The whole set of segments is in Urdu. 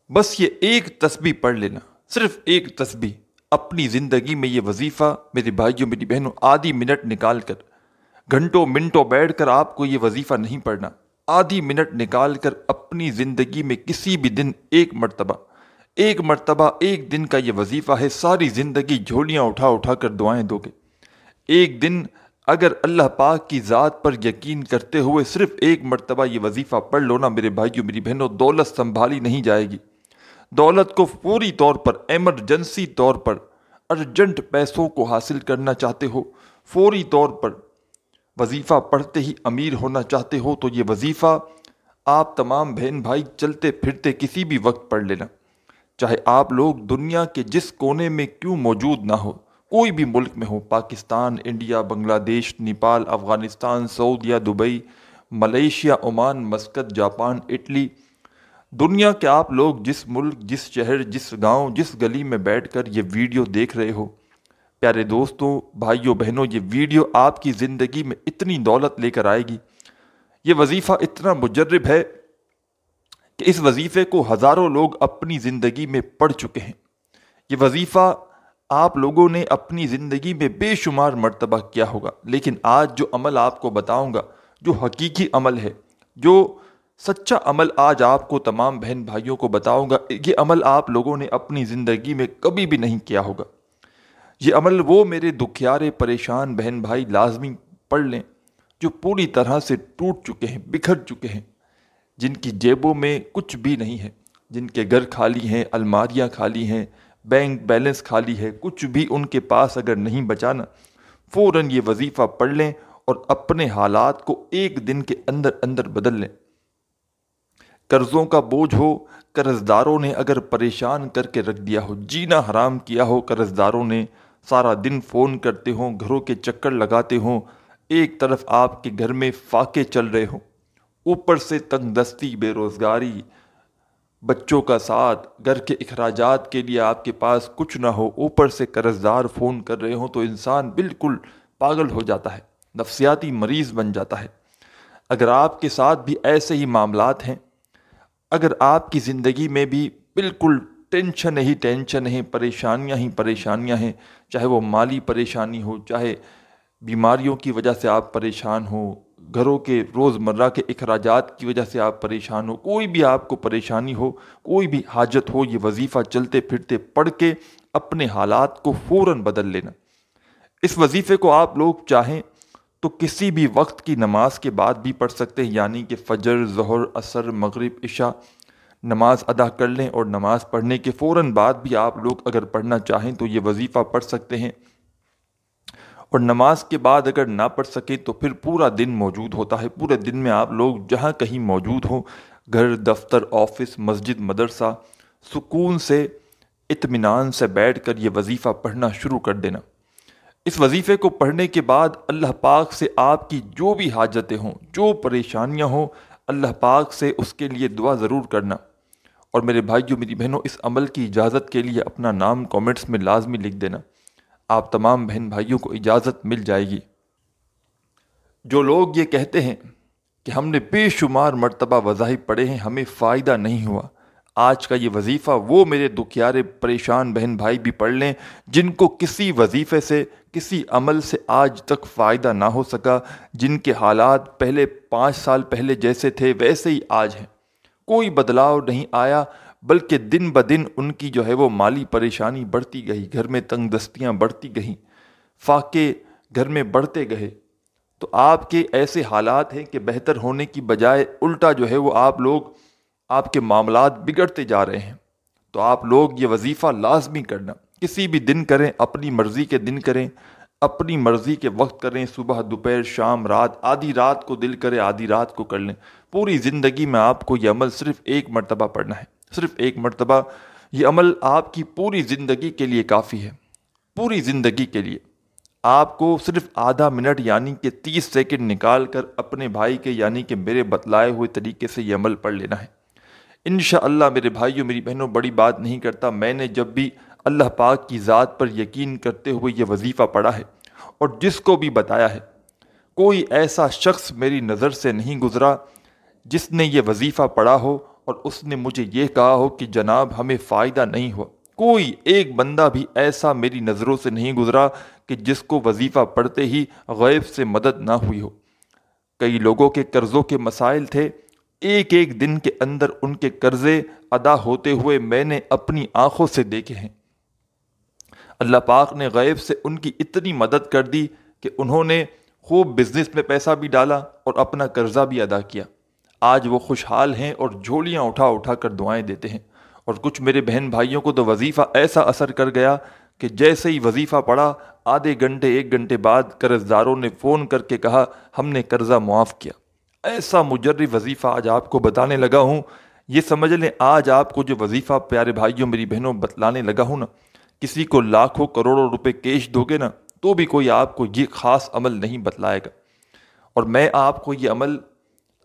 بس یہ ایک تسبیح پڑھ لینا، صرف ایک تسبیح اپنی زندگی میں، یہ وظیفہ میرے بھائیوں میری بہنوں، آدھی منٹ نکال کر، گھنٹوں منٹوں بیٹھ کر آپ کو یہ وظیفہ نہیں پڑھنا، آدھی منٹ نکال کر اپنی زندگی میں کسی بھی دن ایک مرتبہ ایک دن کا یہ وظیفہ ہے، ساری زندگی جھولیاں اٹھا اٹھا کر دعائیں دو گے۔ ایک دن اگر اللہ پاک کی ذات پر یقین کرتے ہوئے صرف ایک مرتبہ یہ وظیفہ پڑھ لو نا میرے بھائیوں میری بہنوں، دولت سنبھالی نہیں جائے گی۔ دولت کو فوری طور پر، ایمرجنسی طور پر، ارجنٹ پیسوں کو حاصل کرنا چاہتے ہو، فوری طور پر وظیفہ پڑھتے ہی امیر ہونا چاہتے ہو، تو یہ وظیفہ آپ تمام بہن بھائی چلتے پھرتے کسی بھی وقت پڑھ لینا، چاہے آپ لوگ دنیا کے جس کونے میں کیوں موجود نہ ہو، کوئی بھی ملک میں ہو، پاکستان، انڈیا، بنگلہ دیش، نیپال، افغانستان، سعودیہ، Dubai, Malaysia, Oman, Muscat, Japan, Italy, دنیا کے آپ لوگ جس ملک، جس شہر، جس گاؤں، جس گلی میں بیٹھ کر یہ ویڈیو دیکھ رہے ہو، پیارے دوستوں، بھائیوں بہنوں، یہ ویڈیو آپ کی زندگی میں اتنی دولت لے کر آئے گی۔ یہ وظیفہ اتنا مجرب ہے کہ اس وظیفے کو ہزاروں لوگ اپنی زندگی میں پڑھ چکے ہیں۔ یہ وظیفہ آپ لوگوں نے اپنی زندگی میں بے شمار مرتبہ کیا ہوگا، لیکن آج جو عمل آپ کو بتاؤں گا، جو حقیقی عمل ہے، جو سچا عمل آج آپ کو تمام بہن بھائیوں کو بتاؤں گا، یہ عمل آپ لوگوں نے اپنی زندگی میں کبھی بھی نہیں کیا ہوگا۔ یہ عمل وہ میرے دکھیارے پریشان بہن بھائی لازمی پڑھ لیں جو پوری طرح سے ٹوٹ چکے ہیں، بکھر چکے ہیں، جن کی جیبوں میں کچھ بھی نہیں ہے، جن کے گھر خالی ہیں، الماریاں خالی ہیں، بینک بیلنس خالی ہے، کچھ بھی ان کے پاس اگر نہیں بچانا، فوراً یہ وظیفہ پڑھ لیں اور اپنے حالات کو ایک دن کے اندر اندر بدل لیں۔ قرضوں کا بوجھ ہو، قرض داروں نے اگر پریشان کر کے رکھ دیا ہو، جینا حرام کیا ہو قرض داروں نے، سارا دن فون کرتے ہوں، گھروں کے چکر لگاتے ہوں، ایک طرف آپ کے گھر میں فاقے چل رہے ہوں، اوپر سے تنگ دستی، بے روزگاری، بچوں کا ساتھ، گھر کے اخراجات کے لیے آپ کے پاس کچھ نہ ہو، اوپر سے قرض دار فون کر رہے ہوں، تو انسان بالکل پاگل ہو جاتا ہے، نفسیاتی مریض بن جاتا ہے۔ اگر آپ کے ساتھ بھی ایسے ہی معاملات ہیں، اگر آپ کی زندگی میں بھی بالکل ٹینشن ہی ٹینشن ہے، پریشانیاں ہی پریشانیاں ہیں، چاہے وہ مالی پریشانی ہو، چاہے بیماریوں کی وجہ سے آپ پریشان ہو، گھروں کے روزمرہ کے اخراجات کی وجہ سے آپ پریشان ہو، کوئی بھی آپ کو پریشانی ہو، کوئی بھی حاجت ہو، یہ وظیفہ چلتے پھرتے پڑھ کے اپنے حالات کو فوراً بدل لینا۔ اس وظیفے کو آپ لوگ چاہیں تو کسی بھی وقت کی نماز کے بعد بھی پڑھ سکتے ہیں، یعنی کہ فجر، ظہر، عصر، مغرب، عشاء نماز ادا کر لیں، اور نماز پڑھنے کے فوراً بعد بھی آپ لوگ اگر پڑھنا چاہیں تو یہ وظیفہ پڑھ سکتے ہیں، اور نماز کے بعد اگر نہ پڑھ سکیں تو پھر پورا دن موجود ہوتا ہے، پورے دن میں آپ لوگ جہاں کہیں موجود ہوں، گھر، دفتر، آفس، مسجد، مدرسہ، سکون سے، اطمینان سے بیٹھ کر یہ وظیفہ پڑھنا شروع کر دینا۔ اس وظیفے کو پڑھنے کے بعد اللہ پاک سے آپ کی جو بھی حاجتیں ہوں، جو پریشانیاں ہوں، اللہ پاک سے اس کے لیے دعا ضرور کرنا۔ اور میرے بھائیوں میری بہنوں، اس عمل کی اجازت کے لیے اپنا نام کومنٹس میں لازمی لکھ دینا، آپ تمام بہن بھائیوں کو اجازت مل جائے گی۔ جو لوگ یہ کہتے ہیں کہ ہم نے بے شمار مرتبہ وظائف پڑھے ہیں، ہمیں فائدہ نہیں ہوا، آج کا یہ وظیفہ وہ میرے دکھیارے پریشان بہن بھائی بھی پڑھ لیں جن کو کسی وظیفے سے، کسی عمل سے آج تک فائدہ نہ ہو سکا، جن کے حالات پہلے 5 سال پہلے جیسے تھے ویسے ہی آج ہیں، کوئی بدلاؤ نہیں آیا، بلکہ دن بدن ان کی جو ہے وہ مالی پریشانی بڑھتی گئی، گھر میں تنگ دستیاں بڑھتی گئیں، فاقے گھر میں بڑھتے گئے۔ تو آپ کے ایسے حالات ہیں کہ بہتر ہونے کی بجائے الٹا جو ہے وہ آپ کے معاملات بگڑتے جا رہے ہیں۔ تو آپ لوگ یہ وظیفہ لازمی کرنا، کسی بھی دن کریں، اپنی مرضی کے دن کریں، اپنی مرضی کے وقت کریں، صبح، دوپہر، شام، رات، آدھی رات کو دل کرے آدھی رات کو کر لیں، پوری زندگی میں آپ کو یہ عمل صرف ایک مرتبہ پڑھنا ہے، صرف ایک مرتبہ۔ یہ عمل آپ کی پوری زندگی کے لیے کافی ہے، پوری زندگی کے لیے۔ آپ کو صرف آدھا منٹ یعنی کہ 30 سیکنڈ نکال کر اپنے بھائی کے یعنی کہ میرے بتلائے ہوئے طریقے سے یہ عمل پڑھ لینا ہے۔ انشاءاللہ میرے بھائیوں میری بہنوں، بڑی بات نہیں کرتا، میں نے جب بھی اللہ پاک کی ذات پر یقین کرتے ہوئے یہ وظیفہ پڑھا ہے اور جس کو بھی بتایا ہے، کوئی ایسا شخص میری نظر سے نہیں گزرا جس نے یہ وظیفہ پڑھا ہو اور اس نے مجھے یہ کہا ہو کہ جناب ہمیں فائدہ نہیں ہوا، کوئی ایک بندہ بھی ایسا میری نظروں سے نہیں گزرا کہ جس کو وظیفہ پڑھتے ہی غیب سے مدد نہ ہوئی ہو۔ کئی لوگوں کے قرضوں کے مسائل تھے، ایک ایک دن کے اندر ان کے قرضے ادا ہوتے ہوئے میں نے اپنی آنکھوں سے دیکھے ہیں۔ اللہ پاک نے غیب سے ان کی اتنی مدد کر دی کہ انہوں نے خوب بزنس میں پیسہ بھی ڈالا اور اپنا قرضہ بھی ادا کیا۔ آج وہ خوشحال ہیں اور جھولیاں اٹھا اٹھا کر دعائیں دیتے ہیں۔ اور کچھ میرے بہن بھائیوں کو تو وظیفہ ایسا اثر کر گیا کہ جیسے ہی وظیفہ پڑھا، آدھے گھنٹے ایک گھنٹے بعد قرض داروں نے فون کر کے کہا ہم نے قرضہ معاف کیا۔ ایسا مجرب وظیفہ آج آپ کو بتانے لگا ہوں، یہ سمجھ لیں آج آپ کو جو وظیفہ پیارے بھائیوں میری بہنوں بتلانے لگا ہوں نا، کسی کو لاکھوں کروڑوں روپے کیش دو گے نا تو بھی کوئی آپ کو یہ خاص عمل نہیں بتلائے گا، اور میں آپ کو یہ عمل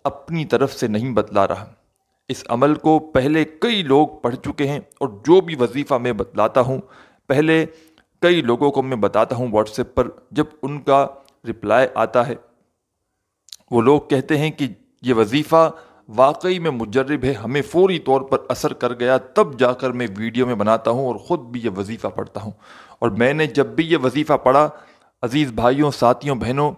اپنی طرف سے نہیں بتلا رہا۔ اس عمل کو پہلے کئی لوگ پڑھ چکے ہیں، اور جو بھی وظیفہ میں بتلاتا ہوں پہلے کئی لوگوں کو میں بتاتا ہوں واٹس ایپ پر، جب ان کا رپلائی آتا ہے وہ لوگ کہتے ہیں کہ یہ وظیفہ واقعی میں مجرب ہے، ہمیں فوری طور پر اثر کر گیا، تب جا کر میں ویڈیو میں بناتا ہوں اور خود بھی یہ وظیفہ پڑھتا ہوں۔ اور میں نے جب بھی یہ وظیفہ پڑھا، عزیز بھائیوں ساتھیوں بہنوں،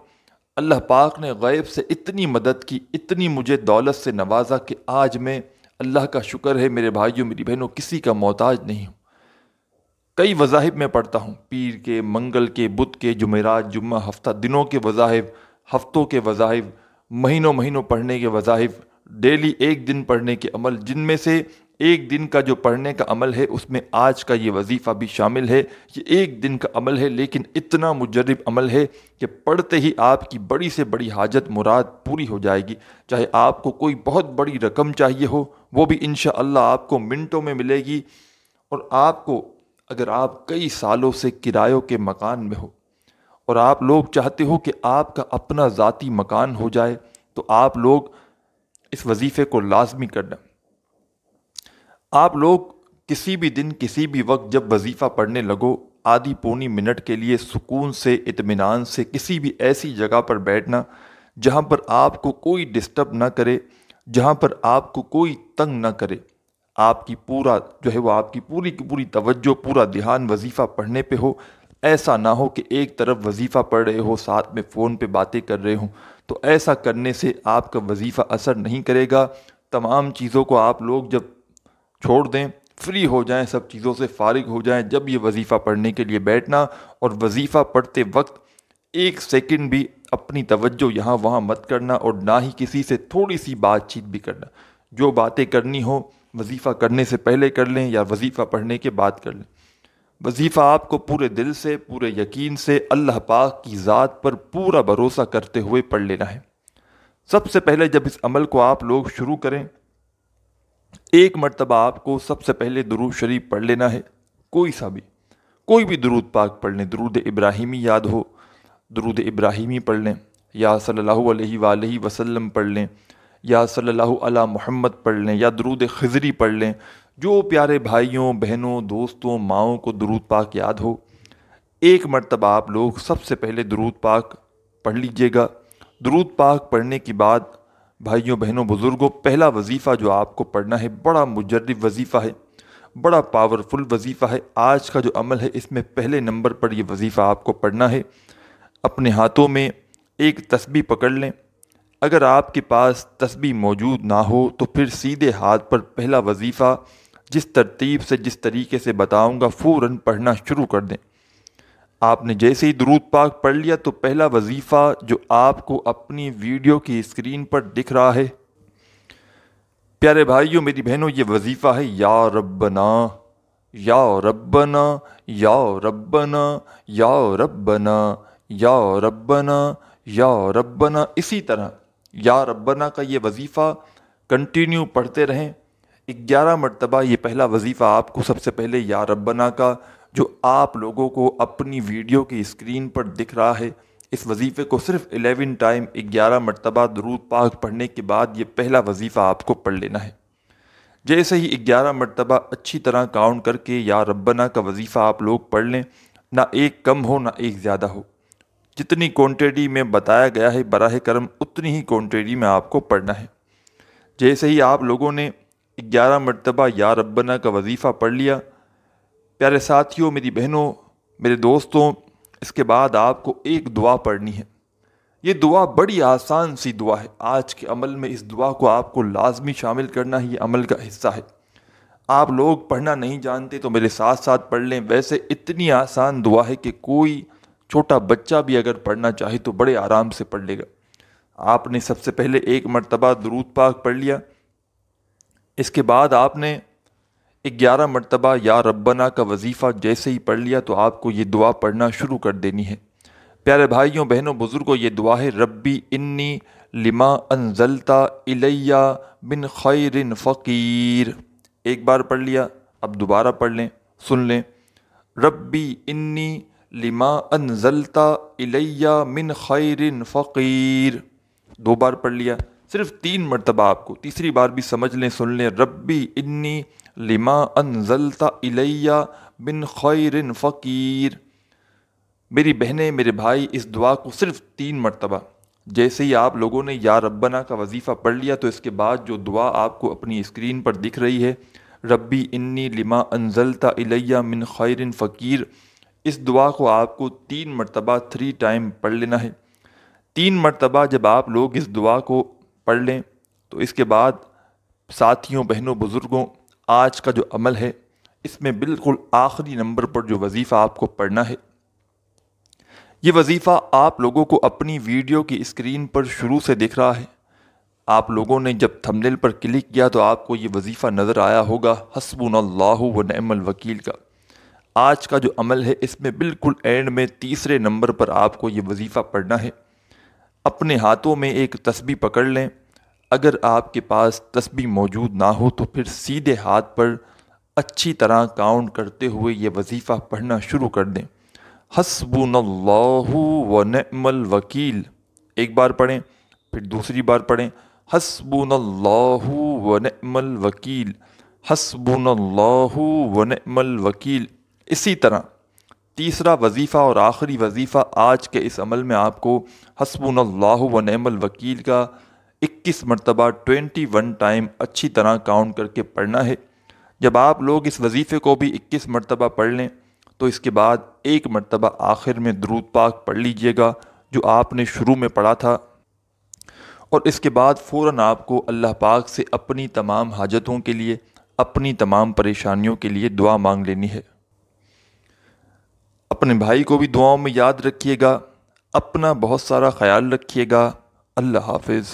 اللہ پاک نے غیب سے اتنی مدد کی، اتنی مجھے دولت سے نوازا کہ آج میں، اللہ کا شکر ہے میرے بھائیوں میری بہنوں، کسی کا محتاج نہیں ہوں۔ کئی وظائف میں پڑھتا ہوں، پیر کے، منگل کے، بدھ کے، جمعرات، جمعہ، ہفتہ دنوں کے وظائف، ہفتوں کے وظائف، مہینوں مہینوں پڑھنے کے وظائف، ڈیلی ایک دن پڑھنے کے عمل، جن میں سے ایک دن کا جو پڑھنے کا عمل ہے اس میں آج کا یہ وظیفہ بھی شامل ہے۔ یہ ایک دن کا عمل ہے لیکن اتنا مجرب عمل ہے کہ پڑھتے ہی آپ کی بڑی سے بڑی حاجت مراد پوری ہو جائے گی، چاہے آپ کو کوئی بہت بڑی رقم چاہیے ہو وہ بھی انشاءاللہ آپ کو منٹوں میں ملے گی۔ اور آپ کو، اگر آپ کئی سالوں سے کرایوں کے مکان میں ہو اور آپ لوگ چاہتے ہو کہ آپ کا اپنا ذاتی مکان ہو جائے، تو آپ لوگ اس وظیفے کو لازمی کرنا۔ آپ لوگ کسی بھی دن کسی بھی وقت جب وظیفہ پڑھنے لگو، آدھی پونی منٹ کے لیے سکون سے، اطمینان سے کسی بھی ایسی جگہ پر بیٹھنا جہاں پر آپ کو کوئی ڈسٹرب نہ کرے، جہاں پر آپ کو کوئی تنگ نہ کرے۔ آپ کی پورا جو ہے وہ آپ کی پوری کی پوری توجہ، پورا دھیان وظیفہ پڑھنے پہ ہو۔ ایسا نہ ہو کہ ایک طرف وظیفہ پڑھ رہے ہو ساتھ میں فون پہ باتیں کر رہے ہوں، تو ایسا کرنے سے آپ کا وظیفہ اثر نہیں کرے گا۔ تمام چیزوں کو آپ لوگ جب چھوڑ دیں، فری ہو جائیں، سب چیزوں سے فارغ ہو جائیں، جب یہ وظیفہ پڑھنے کے لیے بیٹھنا، اور وظیفہ پڑھتے وقت ایک سیکنڈ بھی اپنی توجہ یہاں وہاں مت کرنا، اور نہ ہی کسی سے تھوڑی سی بات چیت بھی کرنا۔ جو باتیں کرنی ہو وظیفہ کرنے سے پہلے کر لیں یا وظیفہ پڑھنے کے بعد کر لیں۔ وظیفہ آپ کو پورے دل سے، پورے یقین سے، اللہ پاک کی ذات پر پورا بھروسہ کرتے ہوئے پڑھ لینا ہے۔ سب سے پہلے جب اس عمل کو آپ لوگ شروع کریں، ایک مرتبہ آپ کو سب سے پہلے درود شریف پڑھ لینا ہے، کوئی سا بھی، کوئی بھی درود پاک پڑھ لیں۔ درود ابراہیمی یاد ہو، درود ابراہیمی پڑھ لیں، یا صلی اللہ علیہ وآلہ وسلم پڑھ لیں، یا صلی اللہ علی محمد پڑھ لیں، یا درود خضری پڑھ لیں۔ جو پیارے بھائیوں بہنوں دوستوں ماؤں کو درود پاک یاد ہو، ایک مرتبہ آپ لوگ سب سے پہلے درود پاک پڑھ لیجئے گا۔ درود پاک پڑھنے کے بعد بھائیوں بہنوں بزرگوں، پہلا وظیفہ جو آپ کو پڑھنا ہے بڑا مجرب وظیفہ ہے، بڑا پاورفل وظیفہ ہے۔ آج کا جو عمل ہے اس میں پہلے نمبر پر یہ وظیفہ آپ کو پڑھنا ہے۔ اپنے ہاتھوں میں ایک تسبیح پکڑ لیں۔ اگر آپ کے پاس تسبیح موجود نہ ہو تو پھر سیدھے ہاتھ پر پہلا وظیفہ جس ترتیب سے، جس طریقے سے بتاؤں گا، فوراً پڑھنا شروع کر دیں۔ آپ نے جیسے ہی درود پاک پڑھ لیا تو پہلا وظیفہ جو آپ کو اپنی ویڈیو کی اسکرین پر دکھ رہا ہے، پیارے بھائیوں میری بہنوں، یہ وظیفہ ہے یا ربنا یا ربنا یا ربنا یا ربنا یا ربنا یا ربنا۔ اسی طرح یا ربنا کا یہ وظیفہ کنٹینیو پڑھتے رہیں 11 مرتبہ۔ یہ پہلا وظیفہ آپ کو سب سے پہلے یا ربنا کا، جو آپ لوگوں کو اپنی ویڈیو کی اسکرین پر دکھ رہا ہے، اس وظیفے کو صرف 11 ٹائم 11 مرتبہ درود پاک پڑھنے کے بعد یہ پہلا وظیفہ آپ کو پڑھ لینا ہے۔ جیسے ہی 11 مرتبہ اچھی طرح کاؤنٹ کر کے یا ربنا کا وظیفہ آپ لوگ پڑھ لیں، نہ ایک کم ہو نہ ایک زیادہ ہو، جتنی کوانٹٹی میں بتایا گیا ہے براہ کرم اتنی ہی کوانٹٹی میں آپ کو پڑھنا ہے۔ جیسے ہی آپ لوگوں نے 11 مرتبہ یا ربنا کا وظیفہ پڑھ لیا۔ پیارے ساتھیوں، میری بہنوں، میرے دوستوں، اس کے بعد آپ کو ایک دعا پڑھنی ہے۔ یہ دعا بڑی آسان سی دعا ہے۔ آج کے عمل میں اس دعا کو آپ کو لازمی شامل کرنا ہی یہ عمل کا حصہ ہے۔ آپ لوگ پڑھنا نہیں جانتے تو میرے ساتھ ساتھ پڑھ لیں۔ ویسے اتنی آسان دعا ہے کہ کوئی چھوٹا بچہ بھی اگر پڑھنا چاہے تو بڑے آرام سے پڑھ لے گا۔ آپ نے سب سے پہلے ایک مرتبہ درود پاک پڑھ لیا۔ اس کے بعد آپ نے 11 مرتبہ یا ربنا کا وظیفہ جیسے ہی پڑھ لیا تو آپ کو یہ دعا پڑھنا شروع کر دینی ہے۔ پیارے بھائیوں، بہنوں، بزرگوں، یہ دعا ہے ربی انی لما انزلت الی من خیر فقیر۔ ایک بار پڑھ لیا، اب دوبارہ پڑھ لیں، سن لیں۔ ربی انی لما انزلت الی من خیر فقیر۔ 2 بار پڑھ لیا، صرف 3 مرتبہ آپ کو، تیسری بار بھی سمجھ لیں، سن لیں۔ ربی انی لما انزلت الی من خیر فقیر۔ میری بہنیں، میرے بھائی، اس دعا کو صرف 3 مرتبہ، جیسے ہی آپ لوگوں نے یا ربنا کا وظیفہ پڑھ لیا تو اس کے بعد جو دعا آپ کو اپنی اسکرین پر دکھ رہی ہے، ربی انی لما انزلت الی من خیر فقیر، اس دعا کو آپ کو 3 مرتبہ 3 ٹائم پڑھ لینا ہے۔ 3 مرتبہ جب آپ لوگ اس دعا کو پڑھ لیں تو اس کے بعد ساتھیوں، بہنوں، بزرگوں، آج کا جو عمل ہے اس میں بالکل آخری نمبر پر جو وظیفہ آپ کو پڑھنا ہے، یہ وظیفہ آپ لوگوں کو اپنی ویڈیو کی اسکرین پر شروع سے دکھ رہا ہے۔ آپ لوگوں نے جب تھمبنیل پر کلک کیا تو آپ کو یہ وظیفہ نظر آیا ہوگا، حسبنا اللہ و نعم الوکیل کا۔ آج کا جو عمل ہے اس میں بالکل اینڈ میں تیسرے نمبر پر آپ کو یہ وظیفہ پڑھنا ہے۔ اپنے ہاتھوں میں ایک تسبیح پکڑ لیں۔ اگر آپ کے پاس تسبیح موجود نہ ہو تو پھر سیدھے ہاتھ پر اچھی طرح کاؤنٹ کرتے ہوئے یہ وظیفہ پڑھنا شروع کر دیں۔ حسبنا اللہ و نعم الوکیل، ایک بار پڑھیں، پھر دوسری بار پڑھیں، حسبنا اللہ و نعم الوکیل، حسبنا اللہ و نعم الوکیل۔ اسی طرح تیسرا وظیفہ اور آخری وظیفہ آج کے اس عمل میں آپ کو حسبنا اللہ و نعم الوکیل کا 21 مرتبہ 21 ٹائم اچھی طرح کاؤنٹ کر کے پڑھنا ہے۔ جب آپ لوگ اس وظیفے کو بھی 21 مرتبہ پڑھ لیں تو اس کے بعد 1 مرتبہ آخر میں درود پاک پڑھ لیجئے گا جو آپ نے شروع میں پڑھا تھا، اور اس کے بعد فوراً آپ کو اللہ پاک سے اپنی تمام حاجتوں کے لیے، اپنی تمام پریشانیوں کے لیے دعا مانگ لینی ہے۔ اپنے بھائی کو بھی دعاؤں میں یاد رکھیے گا، اپنا بہت سارا خیال رکھیے گا۔ اللہ حافظ۔